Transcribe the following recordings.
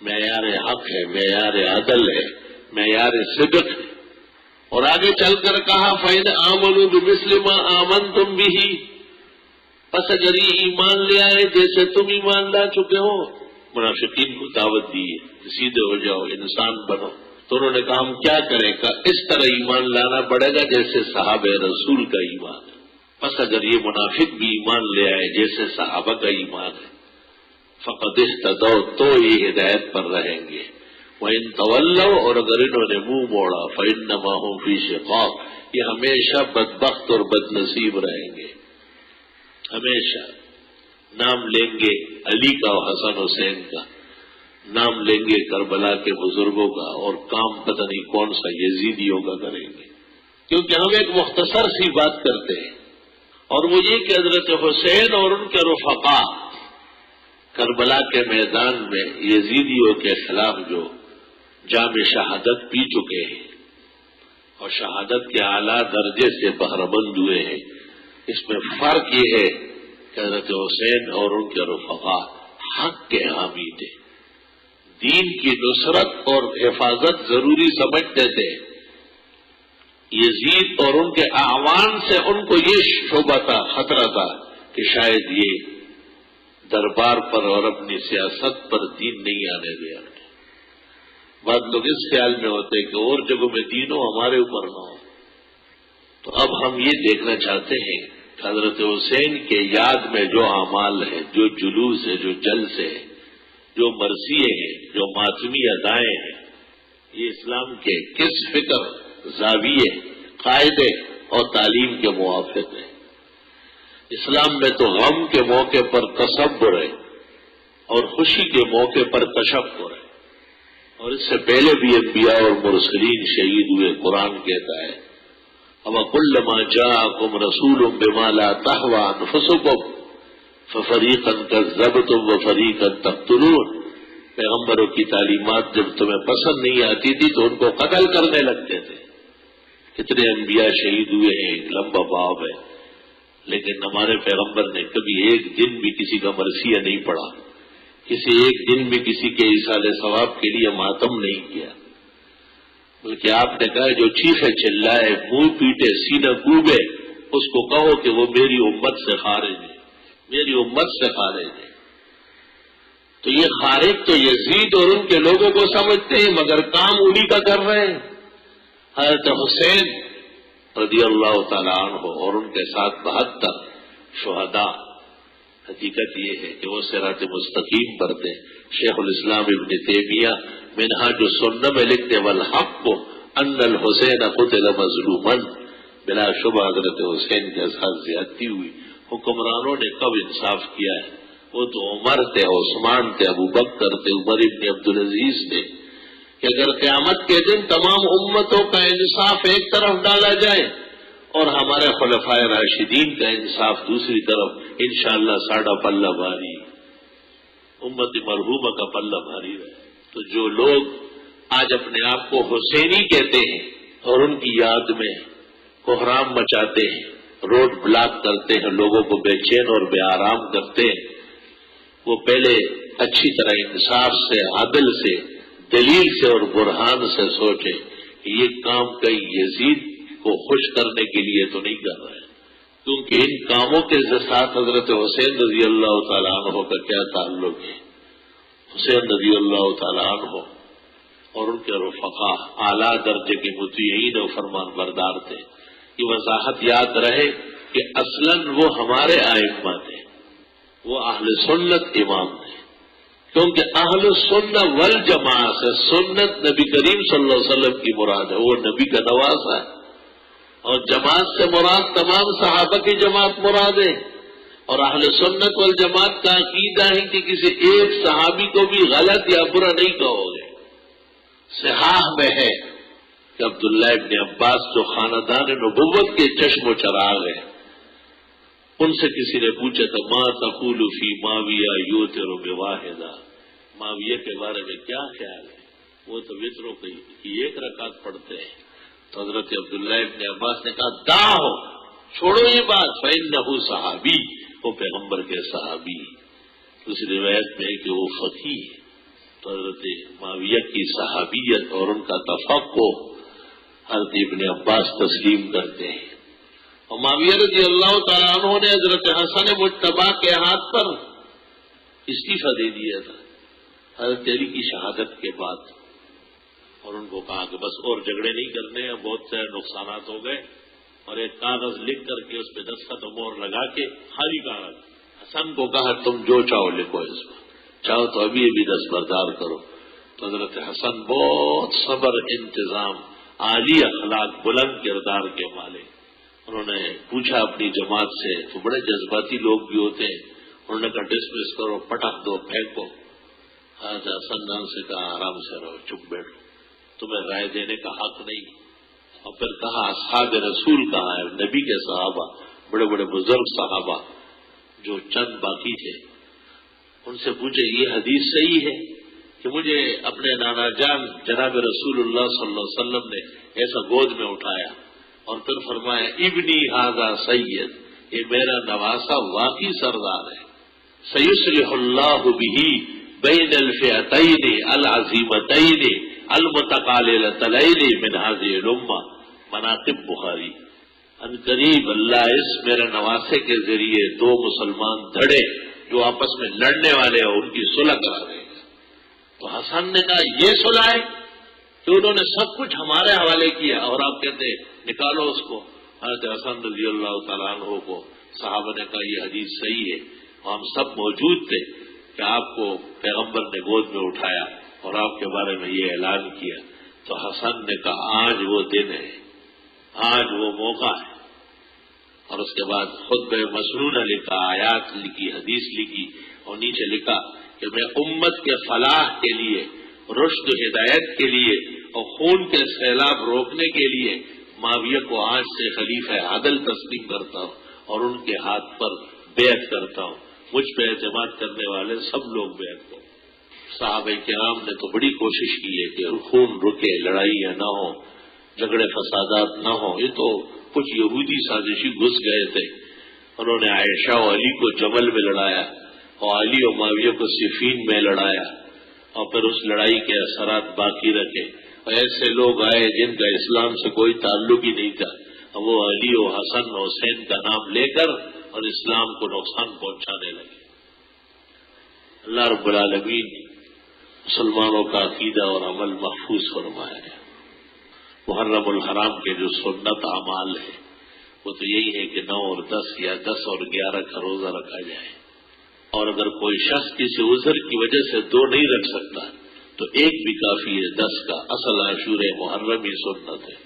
معیار حق ہے، معیار عدل ہے، معیار صدق ہے۔ اور آگے چل کر کہا فَإِنْ آمَنُوا بِمِثْلِ مَا آمَنْتُمْ بِهِ، پس اگر یہ ایمان لے آئے جیسے تم ایمان لا چکے ہو۔ منافقین کو دعوت دی ہے سیدھے ہو جاؤ، انسان بنو۔ تو انہوں نے کہا ہم کیا کریں؟ کہ اس طرح ایمان لانا پڑے گا جیسے صحابہ رسول کا ایمان ہے۔ پس اگر یہ منافق بھی ایمان لے آئے جیسے صحابہ کا ایمان ہے، فقد اہتدوا، تو یہ ہدایت پر رہیں گے۔ وَإِن تَوَلَّوْا، اور اگر انہوں نے منہ موڑا، فَإِنَّمَا هُمْ فِي شِقَاقٍ، یہ ہمیشہ بدبخت اور بد نصیب رہیں گے۔ ہمیشہ نام لیں گے علی کا اور حسن حسین کا، نام لیں گے کربلا کے بزرگوں کا، اور کام پتہ نہیں کون سا یزیدیوں کا کریں گے۔ کیونکہ ہم ایک مختصر سی بات کرتے ہیں، اور وہ یہ کہ حضرت حسین اور ان کے رفقا کربلا کے میدان میں یزیدیوں کے خلاف جو جام شہادت پی چکے ہیں اور شہادت کے اعلیٰ درجے سے بہرمند ہوئے ہیں، اس میں فرق یہ ہے کہ حضرت حسین اور ان کے رفقا حق کے حامی تھے، دین کی نصرت اور حفاظت ضروری سمجھتے تھے۔ یزید اور ان کے اعوان سے ان کو یہ شبہ تھا، خطرہ تھا کہ شاید یہ دربار پر اور اپنی سیاست پر دین نہیں آنے دیا۔ بعض لوگ اس خیال میں ہوتے کہ اور جگہوں میں دین ہو، ہمارے اوپر نہ ہو۔ تو اب ہم یہ دیکھنا چاہتے ہیں کہ حضرت حسین کے یاد میں جو اعمال ہیں، جو جلوس ہے، جو جلسے ہیں، جو مرثیے ہیں، جو ماتمی ادائیں ہیں، یہ اسلام کے کس فکر، زاویے، قاعدے اور تعلیم کے موافق ہیں۔ اسلام میں تو غم کے موقع پر تصبر ہے اور خوشی کے موقع پر تشکر ہے، اور اس سے پہلے بھی انبیاء اور مرسلین شہید ہوئے۔ قرآن کہتا ہے وَكُلَّمَا جَاءَكُمْ رَسُولٌ بِمَا لَا تَهْوَىٰ أَنفُسُكُمْ فَفَرِيقًا كَذَّبْتُمْ وَفَرِيقًا تَقْتُلُونَ، پیغمبروں کی تعلیمات جب تمہیں پسند نہیں آتی تھی تو ان کو قتل کرنے لگتے تھے۔ کتنے انبیاء شہید ہوئے ہیں، ایک لمبا باب ہے، لیکن ہمارے پیغمبر نے کبھی ایک دن بھی کسی کا مرثیہ نہیں پڑھا، کسی ایک دن بھی کسی کے ایصال ثواب کے لیے ماتم نہیں کیا، بلکہ آپ نے کہا جو چیخے چلائے، منہ پیٹے، سینہ کوبے، اس کو کہو کہ وہ میری امت سے خارج ہے، میری امت سے خارج ہے۔ تو یہ خارج تو یزید اور ان کے لوگوں کو سمجھتے ہیں، مگر کام انہی کا کر رہے ہیں۔ حضرت حسین رضی اللہ تعالیٰ عنہ اور ان کے ساتھ 72 شہداء، حقیقت یہ ہے کہ وہ صراط مستقیم پر تھے۔ شیخ الاسلام ابن تیمیہ منہاج السنہ میں لکھتے والحق ان الحسین قتل مظلوما، بلا شبہ حضرت حسین کے ساتھ زیادتی ہوئی۔ حکمرانوں نے کب انصاف کیا ہے؟ وہ تو عمر تھے، عثمان تھے، ابو بکر تھے، عمر ابن عبدالعزیز تھے، کہ اگر قیامت کے دن تمام امتوں کا انصاف ایک طرف ڈالا جائے اور ہمارے خلفائے راشدین کا انصاف دوسری طرف، انشاءاللہ ساڑھا پلہ بھاری، امت مرحومہ کا پلہ بھاری رہے۔ تو جو لوگ آج اپنے آپ کو حسینی کہتے ہیں اور ان کی یاد میں کوحرام مچاتے ہیں، روڈ بلاک کرتے ہیں، لوگوں کو بے چین اور بے آرام کرتے ہیں، وہ پہلے اچھی طرح انصاف سے، عدل سے، دلیل سے اور برہان سے سوچیں کہ یہ کام کئی یزید کو خوش کرنے کے لیے تو نہیں کر رہے، کیونکہ ان کاموں کے ساتھ حضرت حسین رضی اللہ تعالیٰ عنہ کا کیا تعلق ہے۔ حسین رضی اللہ تعالیٰ عنہ اور ان کے رفقا اعلیٰ درجے کے مطیعین و فرمان بردار تھے۔ یہ وضاحت یاد رہے کہ اصلاً وہ ہمارے ائمہ تھے، وہ اہل سنت امام تھے، کیونکہ اہل سنت والجماعت سے سنت نبی کریم صلی اللہ علیہ وسلم کی مراد ہے، وہ نبی کا نواسہ ہے، اور جماعت سے مراد تمام صحابہ کی جماعت مراد ہے۔ اور اہل سنت والجماعت کا عقیدہ ہے کہ کسی ایک صحابی کو بھی غلط یا برا نہیں کہو گے۔ صحاح میں ہے کہ عبداللہ ابن عباس جو خاندان نبوت کے چشم و چراغ ہیں، ان سے کسی نے پوچھا تھا ما تقول فی معاویہ یوتر بواحدہ، معاویہ کے بارے میں کیا خیال ہے؟ وہ تو وطروں کی ایک رکعت پڑھتے ہیں۔ تو حضرت عبداللہ ابن عباس نے کہا داؤ، چھوڑو یہ بات، فإنہ صحابی، وہ پیغمبر کے صحابی۔ دوسری روایت میں ہے کہ وہ فقیہ ہے، تو حضرت معاویہ کی صحابیت اور ان کا تفقہ حضرت ابن عباس تسلیم کرتے ہیں. اور معاویہ رضی اللہ تعالیٰ عنہ نے حضرت حسن مجتبی کے ہاتھ پر استعفیٰ دے دیا تھا حضرت علی کی شہادت کے بعد، اور ان کو کہا کہ بس اور جھگڑے نہیں کرنے ہیں، بہت سے نقصانات ہو گئے، اور ایک کاغذ لکھ کر کے اس پہ دستخط و مہر لگا کے خالی کاغذ. حسن کو کہا تم جو چاہو لکھو اس میں، چاہو تو ابھی دستبردار کرو. تو حضرت حسن بہت صبر، انتظام، عالی اخلاق، بلند کردار کے مالک. انہوں نے پوچھا اپنی جماعت سے، تو بڑے جذباتی لوگ بھی ہوتے ہیں، انہوں نے کہا ڈسمس کرو، پٹک دو، پھینکو. حضرت حسن نے سے کہا آرام سے رہو، چپ بیٹھو، تمہیں رائے دینے کا حق نہیں. اور پھر کہا اصحاب رسول کہاں ہے، نبی کے صحابہ، بڑے بڑے بزرگ صحابہ جو چند باقی تھے، ان سے پوچھے یہ حدیث صحیح ہے کہ مجھے اپنے نانا جان جناب رسول اللہ صلی اللہ علیہ وسلم نے ایسا گود میں اٹھایا اور پھر فرمایا ابنی ھذا سید، یہ میرا نواسا واقعی سردار ہے. سیصلح اللہ بہ بین الفئتین العظیمتین المتقاللتین من هذه الامہ. مناقب بخاری. ان قریب اللہ اس میرے نواسے کے ذریعے دو مسلمان دھڑے جو آپس میں لڑنے والے ہیں ان کی صلح کرا دے گا. تو حسن نے کہا یہ صلح ہے کہ انہوں نے سب کچھ ہمارے حوالے کیا اور آپ کہتے نکالو اس کو. حضرت حسن رضی اللہ تعالیٰ عنہ کو صحابہ نے کہا یہ حدیث صحیح ہے، ہم سب موجود تھے کہ آپ کو پیغمبر نے گود میں اٹھایا اور آپ کے بارے میں یہ اعلان کیا. تو حسن نے کہا آج وہ دن ہے، آج وہ موقع ہے. اور اس کے بعد خطبہ مسنونہ لکھا، آیات لکھی، حدیث لکھی، اور نیچے لکھا کہ میں امت کے فلاح کے لیے، رشد و ہدایت کے لیے اور خون کے سیلاب روکنے کے لیے معاویہ کو آج سے خلیفہ عادل تسلیم کرتا ہوں اور ان کے ہاتھ پر بیعت کرتا ہوں. مجھ پہ اعتماد کرنے والے سب لوگ بیعت کریں. صحابہ کرام نے تو بڑی کوشش کی ہے کہ خون رکے، لڑائیاں نہ ہوں، جھگڑے فسادات نہ ہوں. یہ تو کچھ یہودی سازشی گھس گئے تھے، انہوں نے عائشہ و علی کو جمل میں لڑایا اور علی و معاویہ کو صفین میں لڑایا، اور پھر اس لڑائی کے اثرات باقی رکھے. اور ایسے لوگ آئے جن کا اسلام سے کوئی تعلق ہی نہیں تھا، اور وہ علی و حسن و حسین کا نام لے کر اور اسلام کو نقصان پہنچانے لگے. اللہ رب العالمین مسلمانوں کا عقیدہ اور عمل محفوظ فرمایا ہے. محرم الحرام کے جو سنت اعمال ہے وہ تو یہی ہے کہ 9 اور 10 یا 10 اور 11 کا روزہ رکھا جائے، اور اگر کوئی شخص کسی عذر کی وجہ سے 2 نہیں رکھ سکتا تو 1 بھی کافی ہے 10 کا. اصل عاشور محرم ہی سنت ہے.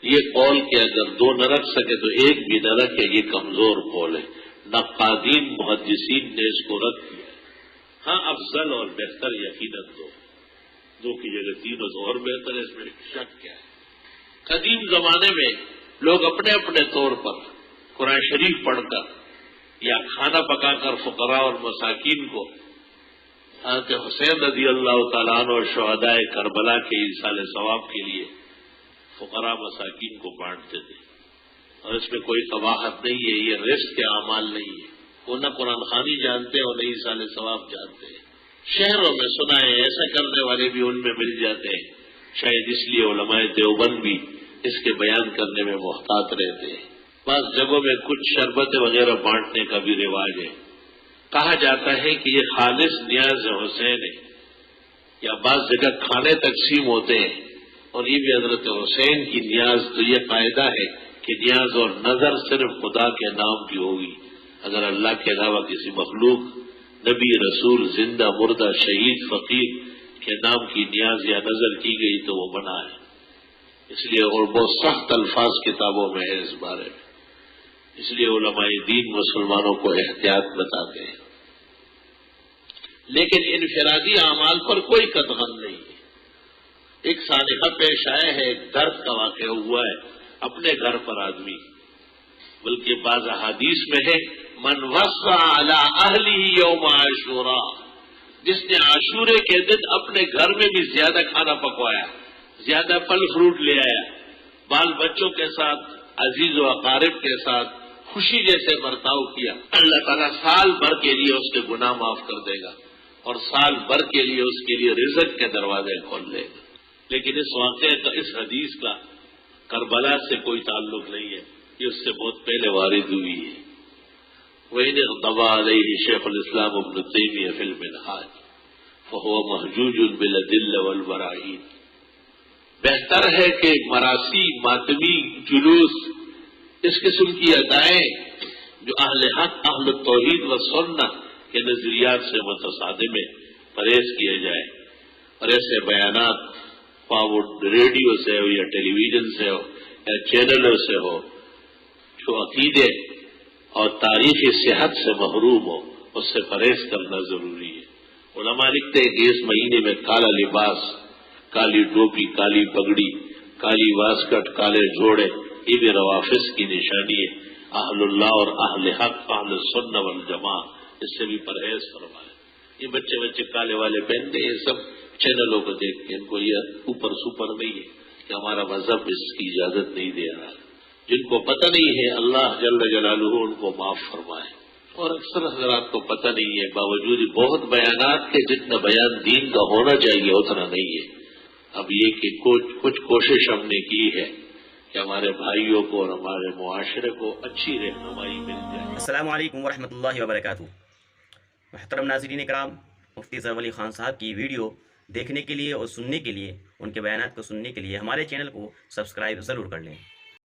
یہ قول کہ اگر 2 نہ رکھ سکے تو 1 بھی نہ رکھے، یہ کمزور قول ہے. نقادین محدثین نے اس کو رکھ دیا. ہاں افضل اور بہتر یقیناً 2 کی جگہ 3 تو اور بہتر ہے، اس میں شک کیا ہے. قدیم زمانے میں لوگ اپنے اپنے طور پر قرآن شریف پڑھ کر یا کھانا پکا کر فقراء اور مساکین کو حضرت حسین رضی اللہ تعالیٰ عنہ اور شہداء کربلا کے ایصال ثواب کے لیے فقراء مساکین کو بانٹتے تھے. اور اس میں کوئی قباحت نہیں ہے، یہ رزق کے اعمال نہیں ہے. وہ نہ قرآن خوانی جانتے ہیں اور نہ ایصال ثواب جانتے ہیں. شہروں میں سنا ہے ایسا کرنے والے بھی ان میں مل جاتے ہیں. شاید اس لیے علماء دیوبند بھی اس کے بیان کرنے میں محتاط رہتے ہیں. بعض جگہوں میں کچھ شربت وغیرہ بانٹنے کا بھی رواج ہے. کہا جاتا ہے کہ یہ خالص نیاز حسین ہے، یا بعض جگہ کھانے تقسیم ہوتے ہیں اور یہ بھی حضرت حسین کی نیاز. تو یہ قاعدہ ہے کہ نیاز اور نظر صرف خدا کے نام کی ہوگی. اگر اللہ کے علاوہ کسی مخلوق، نبی، رسول، زندہ، مردہ، شہید، فقیر کے نام کی نیاز یا نظر کی گئی تو وہ منع ہے. اس لیے اور بہت سخت الفاظ کتابوں میں ہے اس بارے میں. اس لیے علماء دین مسلمانوں کو احتیاط بتاتے ہیں. لیکن انفرادی اعمال پر کوئی قطعاً نہیں ہے. ایک سانحہ پیش آیا ہے، ایک درد کا واقعہ ہوا ہے اپنے گھر پر آدمی، بلکہ بعض احادیث میں ہے من وصى على اهله یوم عاشوراء، جس نے عاشورے کے دن اپنے گھر میں بھی زیادہ کھانا پکوایا، زیادہ پھل فروٹ لے آیا، بال بچوں کے ساتھ، عزیز و اقارب کے ساتھ خوشی جیسے برتاؤ کیا، اللہ تعالیٰ سال بھر کے لیے اس کے گناہ معاف کر دے گا. اور سال بھر کے لیے اس کے لیے رزق کے دروازے کھول دے گا. لیکن اس واقعے کا، اس حدیث کا کربلا سے کوئی تعلق نہیں ہے، یہ اس سے بہت پہلے وارد ہوئی ہے. وَإِنِ اغْضَبَ عَلَيْهِ شیخ الاسلام ابن تیمیہ فی المنہاج فَهُوَ مَحْجُوجٌ بِالْأَدِلَّةِ وَالْبَرَاهِينِ. بہتر ہے کہ مراسی، ماتمی جلوس، اس قسم کی ادائیں جو اہل حق، اہل توحید و سنت کے نظریات سے متصادم ہے، پرہیز کیے جائے. اور ایسے بیانات خواہ وہ ریڈیو سے ہو یا ٹیلی ویژن سے ہو یا چینلوں سے ہو، جو عقیدے اور تاریخی صحت سے محروم ہو، اس سے پرہیز کرنا ضروری ہے. علماء لکھتے ہیں کہ اس مہینے میں کالا لباس، کالی ٹوپی، کالی پگڑی، کالی واسکٹ، کالے جوڑے، یہ بھی روافض کی نشانی ہے. اہل اللہ اور اہل حق، اہل سنت والجماع اس سے بھی پرہیز فرمائے. یہ بچے کالے والے پہنتے ہیں، یہ سب چینلوں کو دیکھ کے، ان کو یہ اوپر سوپر نہیں ہے کہ ہمارا مذہب اس کی اجازت نہیں دے رہا. جن کو پتہ نہیں ہے اللہ جل جلالہ ان کو معاف فرمائے. اور اکثر حضرات کو پتہ نہیں ہے، باوجود بہت بیانات کے جتنا بیان دین کا ہونا چاہیے اتنا نہیں ہے. اب یہ کہ کچھ کوشش ہم نے کی ہے کہ ہمارے بھائیوں کو اور ہمارے معاشرے کو اچھی رہنمائی مل جائے. السلام علیکم ورحمۃ اللہ وبرکاتہ. محترم ناظرین کرام، مفتی اظہر ولی خان صاحب کی ویڈیو دیکھنے کے لیے اور سننے کے لیے، ان کے بیانات کو سننے کے لیے ہمارے چینل کو سبسکرائب ضرور کر لیں.